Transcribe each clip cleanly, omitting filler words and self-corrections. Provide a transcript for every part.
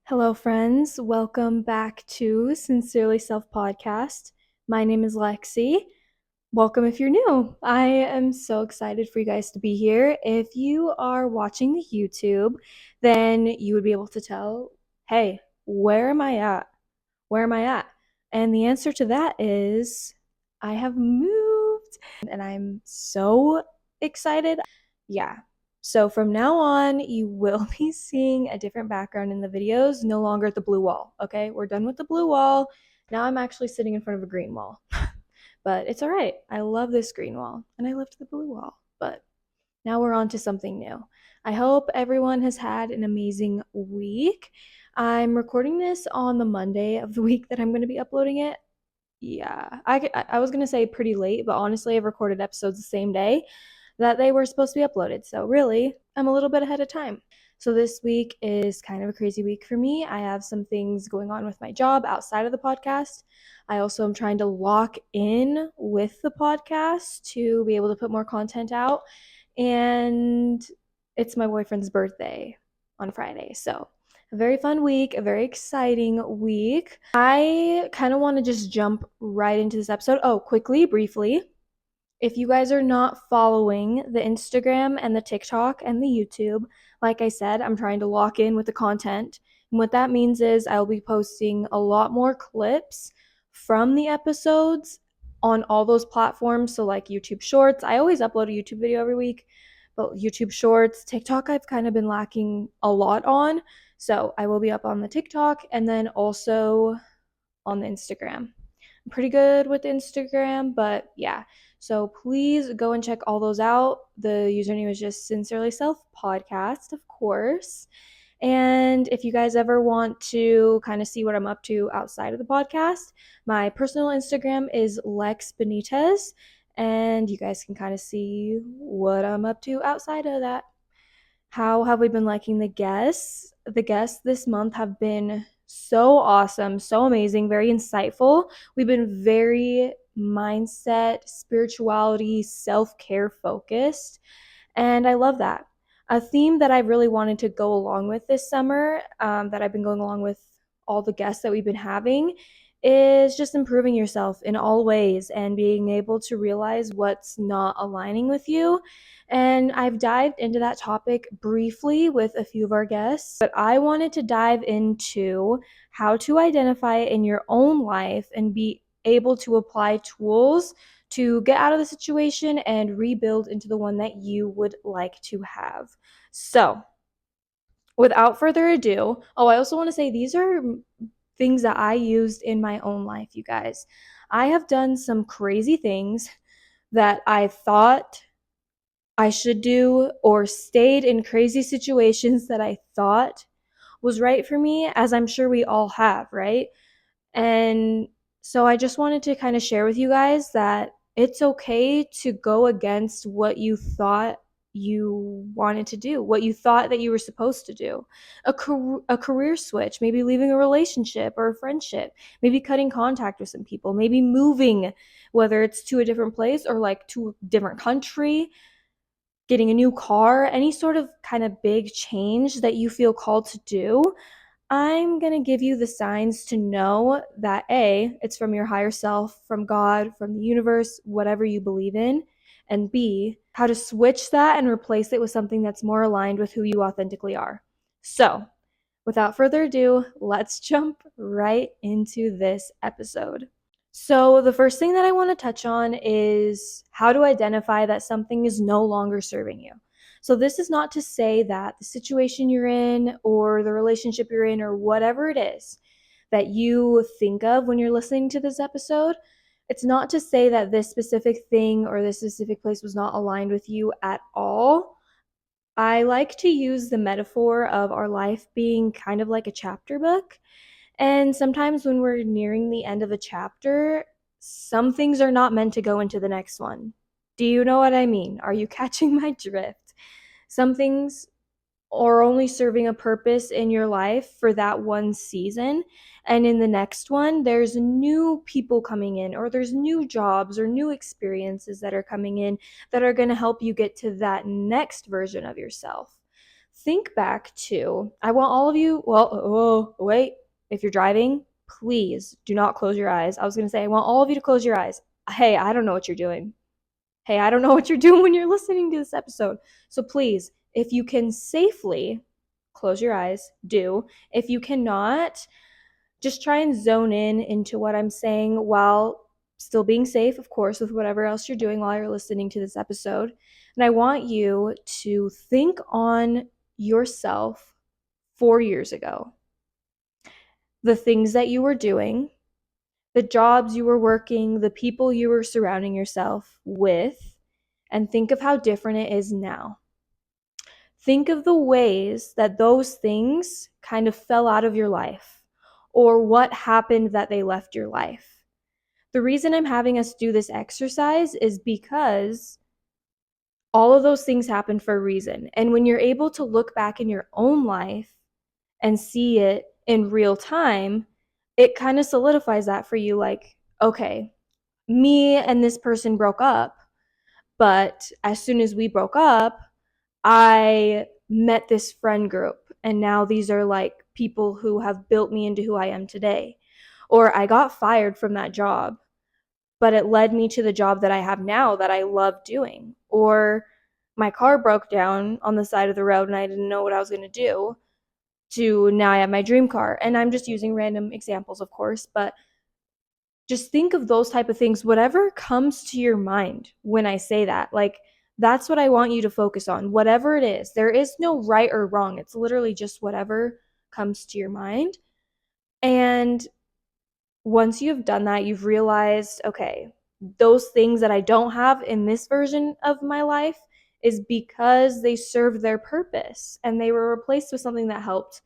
Hello, friends. Welcome back to Sincerely Self Podcast. My name is Lexi. Welcome if you're new. I am so excited for you guys to be here. If you are watching the YouTube, then you would be able to tell, hey, where am I at? Where am I at? And the answer to that is I have moved and I'm so excited. Yeah. So from now on, you will be seeing a different background in the videos, no longer the blue wall. Okay, we're done with the blue wall. Now I'm actually sitting in front of a green wall. But it's all right. I love this green wall and I left the blue wall. But now we're on to something new. I hope everyone has had an amazing week. I'm recording this on the Monday of the week that I'm going to be uploading it. Yeah, I was going to say pretty late, but honestly, I've recorded episodes the same day that they were supposed to be uploaded. So really, I'm a little bit ahead of time. So this week is kind of a crazy week for me. I have some things going on with my job outside of the podcast. I also am trying to lock in with the podcast to be able to put more content out. And it's my boyfriend's birthday on Friday. So a very fun week, a very exciting week. I kind of want to just jump right into this episode. Oh, quickly, briefly. If you guys are not following the Instagram and the TikTok and the YouTube, like I said, I'm trying to lock in with the content. And what that means is I'll be posting a lot more clips from the episodes on all those platforms. So, like YouTube Shorts, I always upload a YouTube video every week, but YouTube Shorts, TikTok, I've kind of been lacking a lot on. So, I will be up on the TikTok and then also on the Instagram. I'm pretty good with Instagram, but yeah. So please go and check all those out. The username is just Sincerely Self Podcast, of course. And if you guys ever want to kind of see what I'm up to outside of the podcast, my personal Instagram is Lex Benitez, and you guys can kind of see what I'm up to outside of that. How have we been liking the guests? The guests this month have been so awesome, so amazing, very insightful. We've been very mindset, spirituality, self care focused. And I love that. A theme that I really wanted to go along with this summer, that I've been going along with all the guests that we've been having, is just improving yourself in all ways and being able to realize what's not aligning with you. And I've dived into that topic briefly with a few of our guests, but I wanted to dive into how to identify it in your own life and be able to apply tools to get out of the situation and rebuild into the one that you would like to have. So, without further ado, I also want to say these are things that I used in my own life, you guys. I have done some crazy things that I thought I should do, or stayed in crazy situations that I thought was right for me, as I'm sure we all have, right? And so I just wanted to kind of share with you guys that it's okay to go against what you thought you wanted to do, what you thought that you were supposed to do. A career switch, maybe leaving a relationship or a friendship, maybe cutting contact with some people, maybe moving, whether it's to a different place or like to a different country, getting a new car, any sort of kind of big change that you feel called to do. I'm going to give you the signs to know that A, it's from your higher self, from God, from the universe, whatever you believe in, and B, how to switch that and replace it with something that's more aligned with who you authentically are. So, without further ado, let's jump right into this episode. So, the first thing that I want to touch on is how to identify that something is no longer serving you. So, this is not to say that the situation you're in or the relationship you're in or whatever it is that you think of when you're listening to this episode, it's not to say that this specific thing or this specific place was not aligned with you at all. I like to use the metaphor of our life being kind of like a chapter book. And sometimes when we're nearing the end of a chapter, some things are not meant to go into the next one. Do you know what I mean? Are you catching my drift? Some things are only serving a purpose in your life for that one season. And in the next one, there's new people coming in, or there's new jobs or new experiences that are coming in that are going to help you get to that next version of yourself. think back to, I want all of you, wait, if you're driving, please do not close your eyes. I was going to say, I want all of you to close your eyes. Hey, I don't know what you're doing. Hey, I don't know what you're doing when you're listening to this episode. So please, if you can safely close your eyes, do. If you cannot, just try and zone in into what I'm saying while still being safe, of course, with whatever else you're doing while you're listening to this episode. And I want you to think on yourself 4 years ago, the things that you were doing, the jobs you were working, the people you were surrounding yourself with, and think of how different it is now. Think of the ways that those things kind of fell out of your life, or what happened that they left your life. The reason I'm having us do this exercise is because all of those things happen for a reason. And when you're able to look back in your own life and see it in real time, it kind of solidifies that for you. Like, okay, me and this person broke up, but as soon as we broke up, I met this friend group, and now these are like people who have built me into who I am today. Or I got fired from that job, but it led me to the job that I have now that I love doing. Or my car broke down on the side of the road and I didn't know what I was going to do, to now I have my dream car. And I'm just using random examples, of course, but just think of those type of things, whatever comes to your mind when I say that. Like, that's what I want you to focus on, whatever it is. There is no right or wrong. It's literally just whatever comes to your mind. And once you've done that, you've realized, okay, those things that I don't have in this version of my life is because they served their purpose and they were replaced with something that helped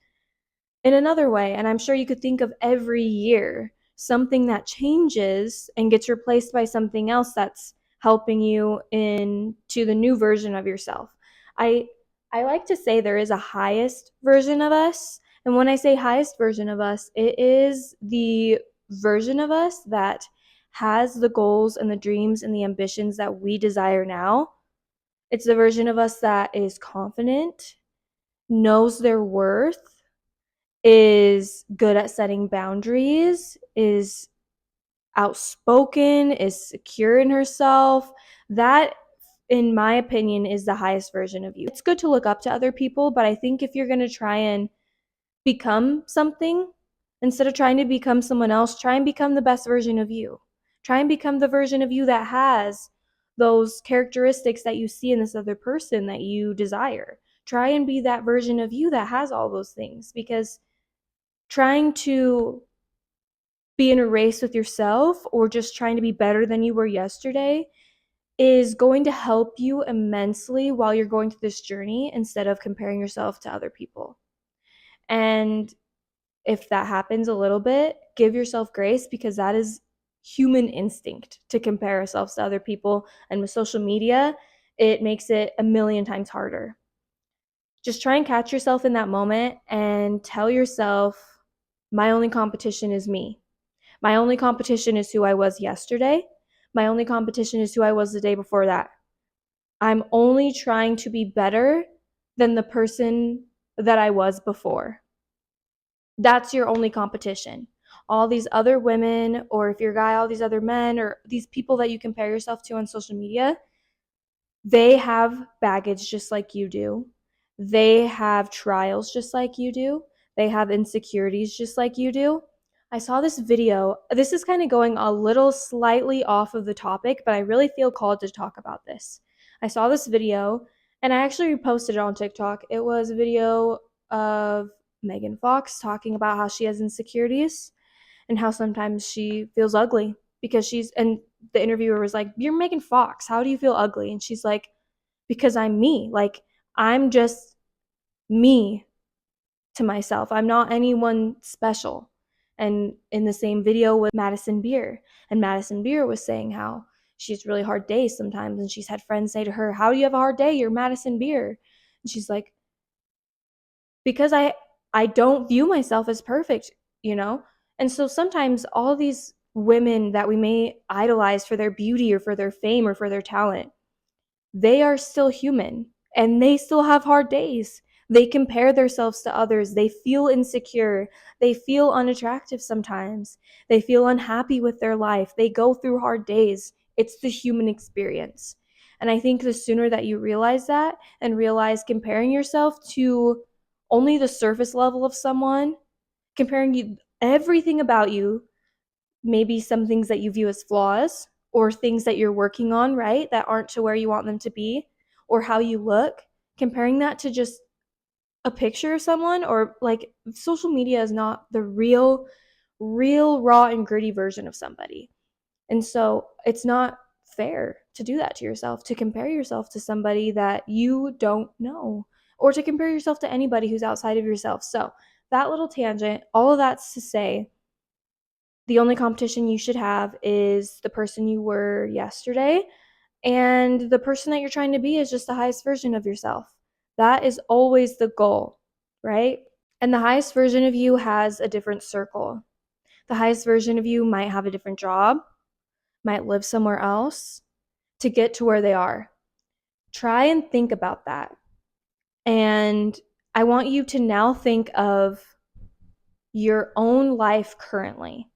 in another way. And I'm sure you could think of every year something that changes and gets replaced by something else that's helping you into the new version of yourself. I I like to say there is a highest version of us. And when I say highest version of us, it is the version of us that has the goals and the dreams and the ambitions that we desire now. It's the version of us that is confident, knows their worth, is good at setting boundaries, is outspoken, is secure in herself. That, in my opinion, is the highest version of you. It's good to look up to other people, but I think if you're going to try and become something, instead of trying to become someone else, try and become the best version of you. Try and become the version of you that has those characteristics that you see in this other person that you desire. Try and be that version of you that has all those things, because trying to be in a race with yourself or just trying to be better than you were yesterday is going to help you immensely while you're going through this journey, instead of comparing yourself to other people. And if that happens a little bit, give yourself grace, because that is human instinct to compare ourselves to other people. And with social media, it makes it a million times harder. Just try and catch yourself in that moment and tell yourself, my only competition is me. My only competition is who I was yesterday. My only competition is who I was the day before that. I'm only trying to be better than the person that I was before. That's your only competition. All these other women, or if you're a guy, all these other men, or these people that you compare yourself to on social media, they have baggage just like you do. They have trials just like you do. They have insecurities just like you do. I saw this video. This is kind of going a little slightly off of the topic, but I really feel called to talk about this. I saw this video and I actually reposted it on TikTok. It was a video of Megan Fox talking about how she has insecurities and how sometimes she feels ugly because and the interviewer was like, "You're Megan Fox. How do you feel ugly?" And she's like, "Because I'm me. Like, I'm just me to myself. I'm not anyone special." And in the same video with Madison Beer, and Madison Beer was saying how she has really hard days sometimes, and she's had friends say to her, "How do you have a hard day? You're Madison Beer." And she's like, "Because I don't view myself as perfect, you know?" And so sometimes all these women that we may idolize for their beauty or for their fame or for their talent, they are still human and they still have hard days. They compare themselves to others. They feel insecure. They feel unattractive sometimes. They feel unhappy with their life. They go through hard days. It's the human experience. And I think the sooner that you realize that and realize comparing yourself to only the surface level of someone, comparing you everything about you, maybe some things that you view as flaws or things that you're working on, right, that aren't to where you want them to be, or how you look, comparing that to just a picture of someone, or like social media is not the real raw and gritty version of somebody. And so it's not fair to do that to yourself, to compare yourself to somebody that you don't know, or to compare yourself to anybody who's outside of yourself. So that little tangent, all of that's to say, the only competition you should have is the person you were yesterday, and the person that you're trying to be is just the highest version of yourself. That is always the goal, right? And the highest version of you has a different circle. The highest version of you might have a different job, might live somewhere else to get to where they are. Try and think about that. And I want you to now think of your own life currently.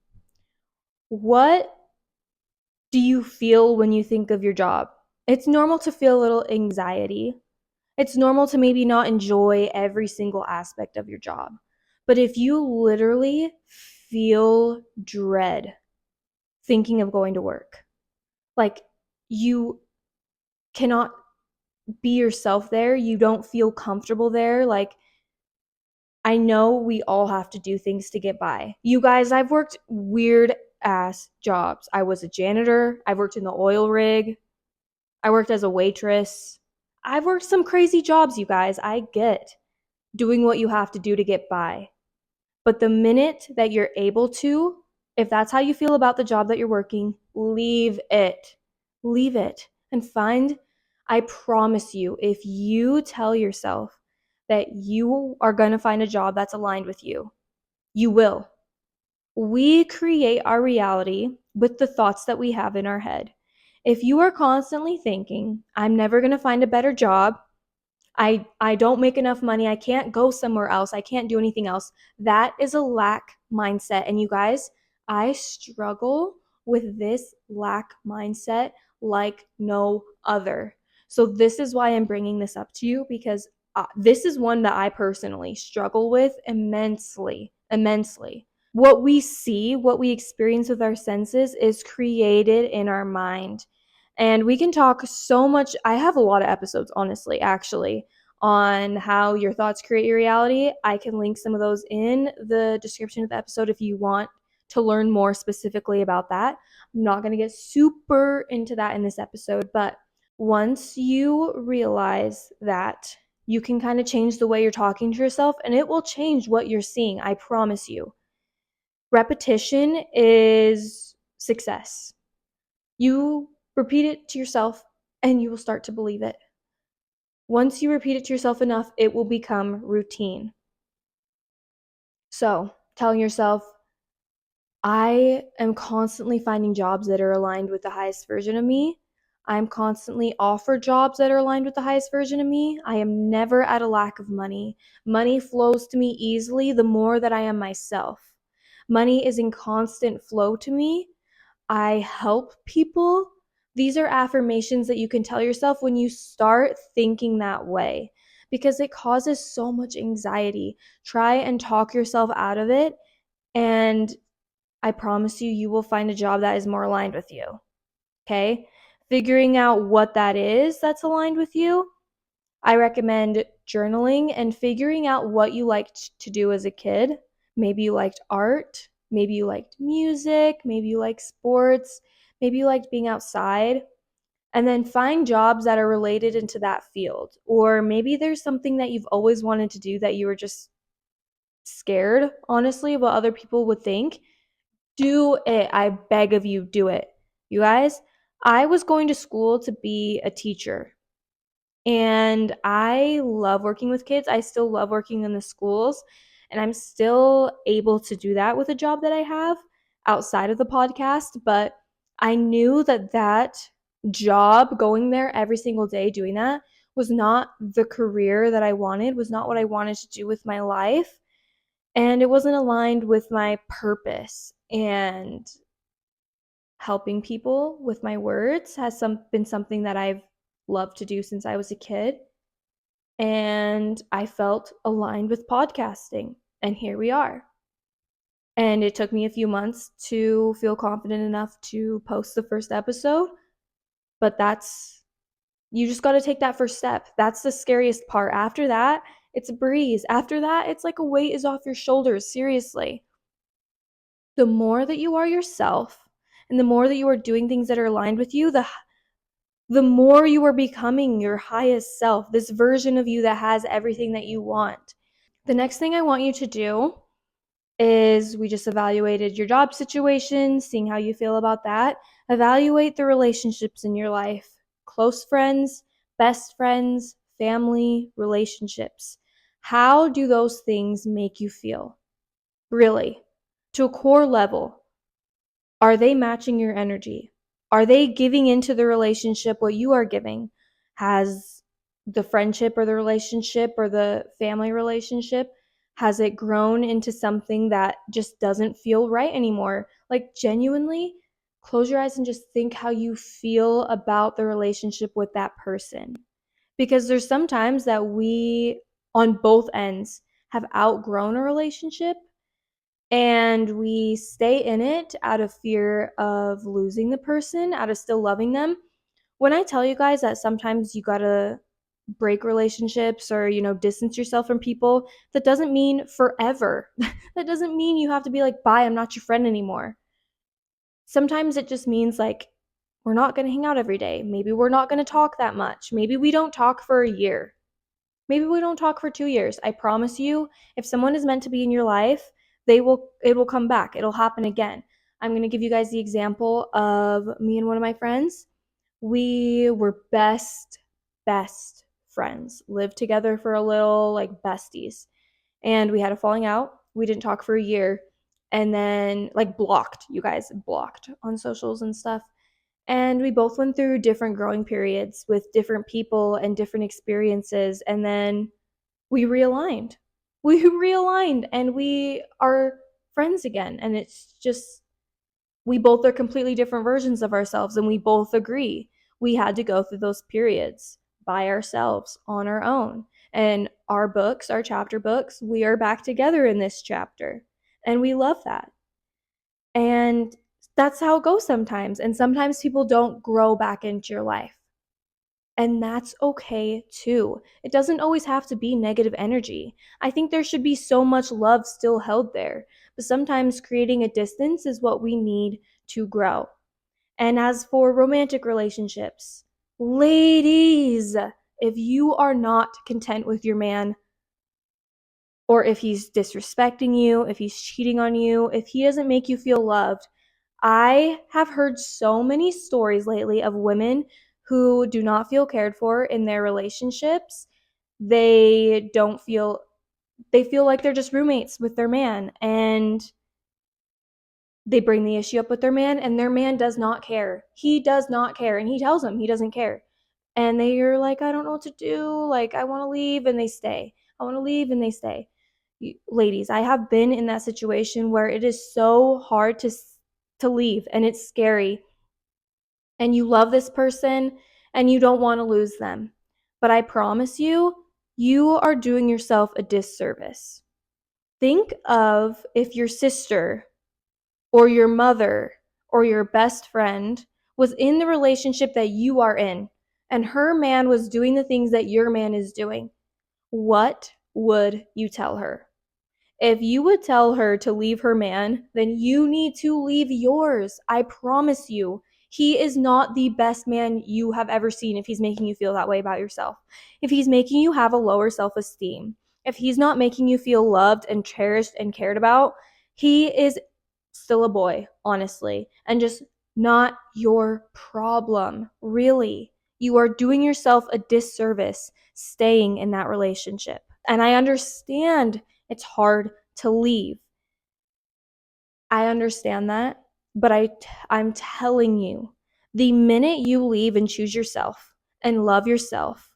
What do you feel when you think of your job? It's normal to feel a little anxiety. It's normal to maybe not enjoy every single aspect of your job. But if you literally feel dread thinking of going to work, like you cannot be yourself there, you don't feel comfortable there, like I know we all have to do things to get by. You guys, I've worked weird ass jobs. I was a janitor, I've worked in the oil rig, I worked as a waitress. I've worked some crazy jobs, you guys. I get doing what you have to do to get by. But the minute that you're able to, if that's how you feel about the job that you're working, leave it. Leave it and find, I promise you, if you tell yourself that you are going to find a job that's aligned with you, you will. We create our reality with the thoughts that we have in our head. If you are constantly thinking, I'm never going to find a better job, I don't make enough money, I can't go somewhere else, I can't do anything else, that is a lack mindset. And you guys, I struggle with this lack mindset like no other. So this is why I'm bringing this up to you, because this is one that I personally struggle with immensely. What we see, what we experience with our senses is created in our mind. And we can talk so much. I have a lot of episodes, honestly, actually, on how your thoughts create your reality. I can link some of those in the description of the episode if you want to learn more specifically about that. I'm not going to get super into that in this episode, but once you realize that, you can kind of change the way you're talking to yourself, and it will change what you're seeing. I promise you. Repetition is success. You repeat it to yourself and you will start to believe it. Once you repeat it to yourself enough, it will become routine. So, telling yourself, I am constantly finding jobs that are aligned with the highest version of me. I'm constantly offered jobs that are aligned with the highest version of me. I am never at a lack of money. Money flows to me easily the more that I am myself. Money is in constant flow to me. I help people. These are affirmations that you can tell yourself when you start thinking that way, because it causes so much anxiety. Try and talk yourself out of it, and I promise you, you will find a job that is more aligned with you. Okay? Figuring out what that is that's aligned with you, I recommend journaling and figuring out what you liked to do as a kid. Maybe you liked art, maybe you liked music, maybe you like sports, maybe you liked being outside. And then find jobs that are related into that field. Or maybe there's something that you've always wanted to do that you were just scared, honestly, of what other people would think. Do it. I beg of you, do it. You guys, I was going to school to be a teacher. And I love working with kids. I still love working in the schools. And I'm still able to do that with a job that I have outside of the podcast. But I knew that job, going there every single day, doing that, was not the career that I wanted, was not what I wanted to do with my life. And it wasn't aligned with my purpose. And helping people with my words has been something that I've loved to do since I was a kid. And I felt aligned with podcasting. And here we are. And it took me a few months to feel confident enough to post the first episode. But you just got to take that first step. That's the scariest part. After that, it's a breeze. After that, it's like a weight is off your shoulders. Seriously. The more that you are yourself and the more that you are doing things that are aligned with you, the more you are becoming your highest self, this version of you that has everything that you want. The next thing I want you to do is, we just evaluated your job situation, seeing how you feel about that. Evaluate the relationships in your life. Close friends, best friends, family, relationships. How do those things make you feel? Really, to a core level. Are they matching your energy? Are they giving into the relationship what you are giving? Has the friendship or the relationship or the family relationship, has it grown into something that just doesn't feel right anymore? Like, genuinely, close your eyes and just think how you feel about the relationship with that person. Because there's sometimes that we, on both ends, have outgrown a relationship and we stay in it out of fear of losing the person, out of still loving them. When I tell you guys that sometimes you gotta break relationships or, distance yourself from people, that doesn't mean forever. That doesn't mean you have to be like, bye, I'm not your friend anymore. Sometimes it just means like, we're not gonna hang out every day. Maybe we're not gonna talk that much. Maybe we don't talk for a year. Maybe we don't talk for 2 years. I promise you, if someone is meant to be in your life, it will come back. It'll happen again. I'm going to give you guys the example of me and one of my friends. We were best friends. Lived together for a little, like besties. And we had a falling out. We didn't talk for a year. And then like blocked, you guys, blocked on socials and stuff. And we both went through different growing periods with different people and different experiences. And then we realigned. We realigned and we are friends again. And it's just, we both are completely different versions of ourselves. And we both agree we had to go through those periods by ourselves on our own. And our books, our chapter books, we are back together in this chapter. And we love that. And that's how it goes sometimes. And sometimes people don't grow back into your life. And that's okay too. It doesn't always have to be negative energy. I think there should be so much love still held there. But sometimes creating a distance is what we need to grow. And as for romantic relationships, ladies, if you are not content with your man, or if he's disrespecting you, if he's cheating on you, if he doesn't make you feel loved, I have heard so many stories lately of women who do not feel cared for in their relationships. They feel like they're just roommates with their man, and they bring the issue up with their man, and their man does not care. He does not care, and he tells them he doesn't care. And they're like, I don't know what to do. Like, I want to leave, and they stay. I want to leave, and they stay. Ladies, I have been in that situation where it is so hard to leave, and it's scary. And you love this person, and you don't want to lose them. But I promise you, you are doing yourself a disservice. Think of if your sister or your mother or your best friend was in the relationship that you are in, and her man was doing the things that your man is doing. What would you tell her? If you would tell her to leave her man, then you need to leave yours. I promise you. He is not the best man you have ever seen if he's making you feel that way about yourself. If he's making you have a lower self-esteem, if he's not making you feel loved and cherished and cared about, he is still a boy, honestly, and just not your problem. Really. You are doing yourself a disservice staying in that relationship. And I understand it's hard to leave. I understand that, but I'm telling you, the minute you leave and choose yourself and love yourself,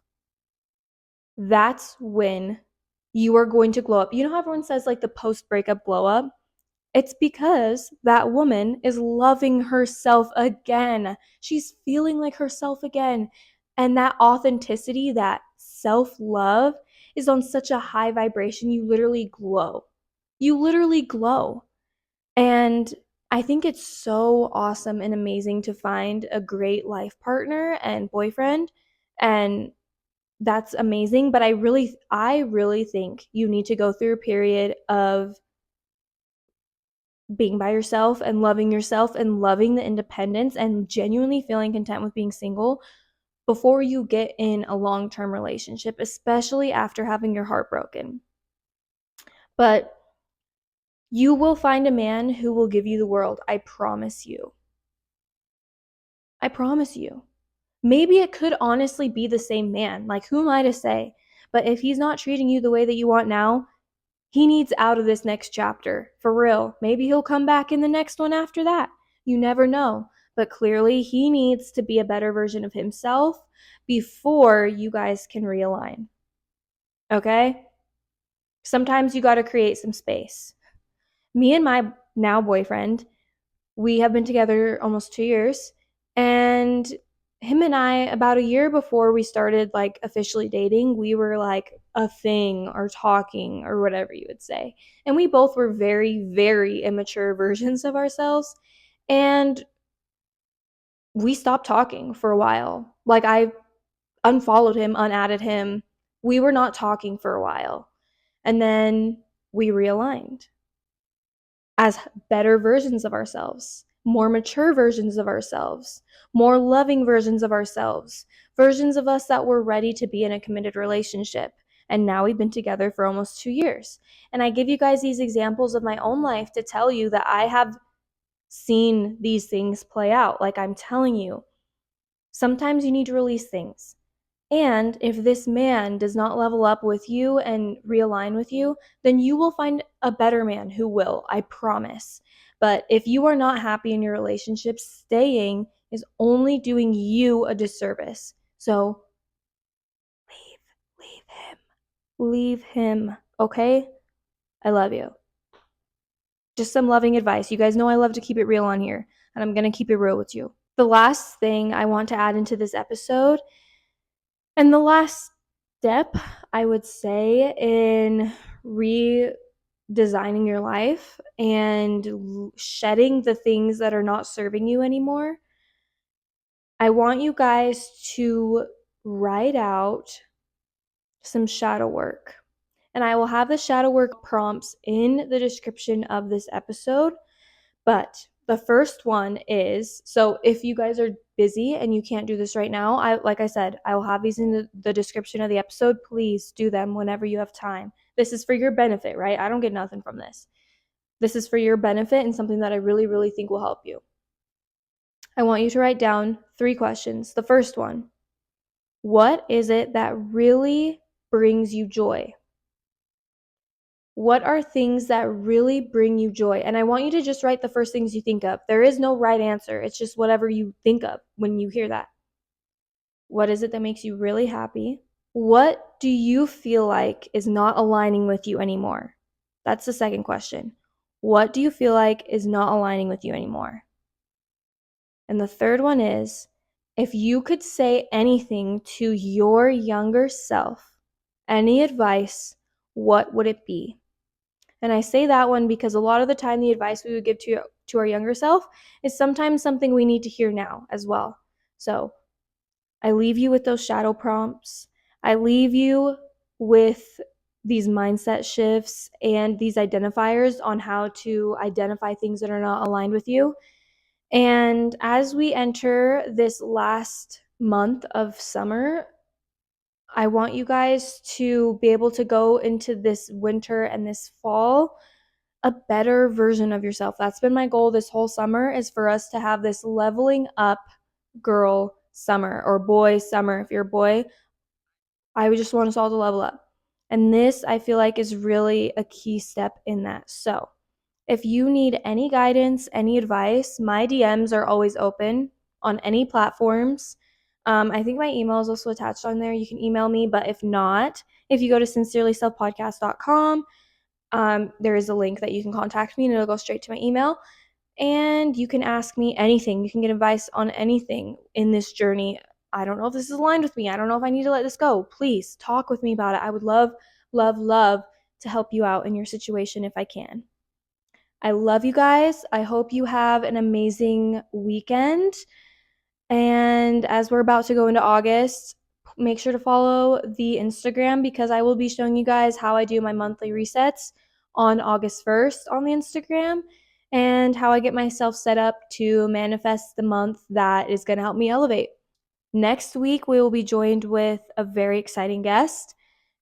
that's when you are going to glow up. You know how everyone says like the post-breakup glow up? It's because that woman is loving herself again. She's feeling like herself again. And that authenticity, that self-love is on such a high vibration, you literally glow. You literally glow. And I think it's so awesome and amazing to find a great life partner and boyfriend, and that's amazing, but I really think you need to go through a period of being by yourself and loving the independence and genuinely feeling content with being single before you get in a long-term relationship, especially after having your heart broken. But you will find a man who will give you the world. I promise you. I promise you. Maybe it could honestly be the same man. Like, who am I to say? But if he's not treating you the way that you want now, he needs out of this next chapter. For real. Maybe he'll come back in the next one after that. You never know. But clearly, he needs to be a better version of himself before you guys can realign. Okay? Sometimes you got to create some space. Me and my now boyfriend, we have been together almost 2 years, and him and I, about a year before we started like officially dating, we were like a thing or talking or whatever you would say. And we both were very, very immature versions of ourselves. And we stopped talking for a while. Like, I unfollowed him, unadded him. We were not talking for a while. And then we realigned as better versions of ourselves, more mature versions of ourselves, more loving versions of ourselves, versions of us that were ready to be in a committed relationship. And now we've been together for almost 2 years. And I give you guys these examples of my own life to tell you that I have seen these things play out. Like I'm telling you, sometimes you need to release things. And if this man does not level up with you and realign with you, then you will find a better man who will, I promise. But if you are not happy in your relationship, staying is only doing you a disservice. So leave him. Leave him, okay? I love you. Just some loving advice. You guys know I love to keep it real on here, and I'm going to keep it real with you. The last thing I want to add into this episode, and the last step, I would say, in redesigning your life and shedding the things that are not serving you anymore, I want you guys to write out some shadow work. And I will have the shadow work prompts in the description of this episode. But the first one is, so if you guys are busy and you can't do this right now, like I said, I will have these in the description of the episode. Please do them whenever you have time. This is for your benefit, right? I don't get nothing from this. This is for your benefit and something that I really, really think will help you. I want you to write down 3 questions. The first one, what is it that really brings you joy? What are things that really bring you joy? And I want you to just write the first things you think of. There is no right answer. It's just whatever you think of when you hear that. What is it that makes you really happy? What do you feel like is not aligning with you anymore? That's the second question. What do you feel like is not aligning with you anymore? And the third one is, if you could say anything to your younger self, any advice, what would it be? And I say that one because a lot of the time the advice we would give to our younger self is sometimes something we need to hear now as well. So I leave you with those shadow prompts. I leave you with these mindset shifts and these identifiers on how to identify things that are not aligned with you. And as we enter this last month of summer, I want you guys to be able to go into this winter and this fall a better version of yourself. That's been my goal this whole summer, is for us to have this leveling up girl summer, or boy summer. If you're a boy, I would just want us all to level up. And this, I feel like, is really a key step in that. So if you need any guidance, any advice, my DMs are always open on any platforms. I think my email is also attached on there. You can email me, but if not, if you go to sincerelyselfpodcast.com, there is a link that you can contact me and it'll go straight to my email. And you can ask me anything. You can get advice on anything in this journey. I don't know if this is aligned with me. I don't know if I need to let this go. Please talk with me about it. I would love, love, love to help you out in your situation if I can. I love you guys. I hope you have an amazing weekend. And as we're about to go into August, make sure to follow the Instagram because I will be showing you guys how I do my monthly resets on August 1st on the Instagram and how I get myself set up to manifest the month that is going to help me elevate. Next week, we will be joined with a very exciting guest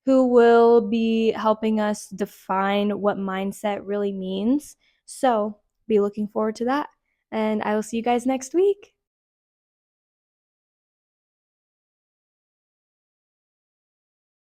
who will be helping us define what mindset really means. So be looking forward to that. And I will see you guys next week.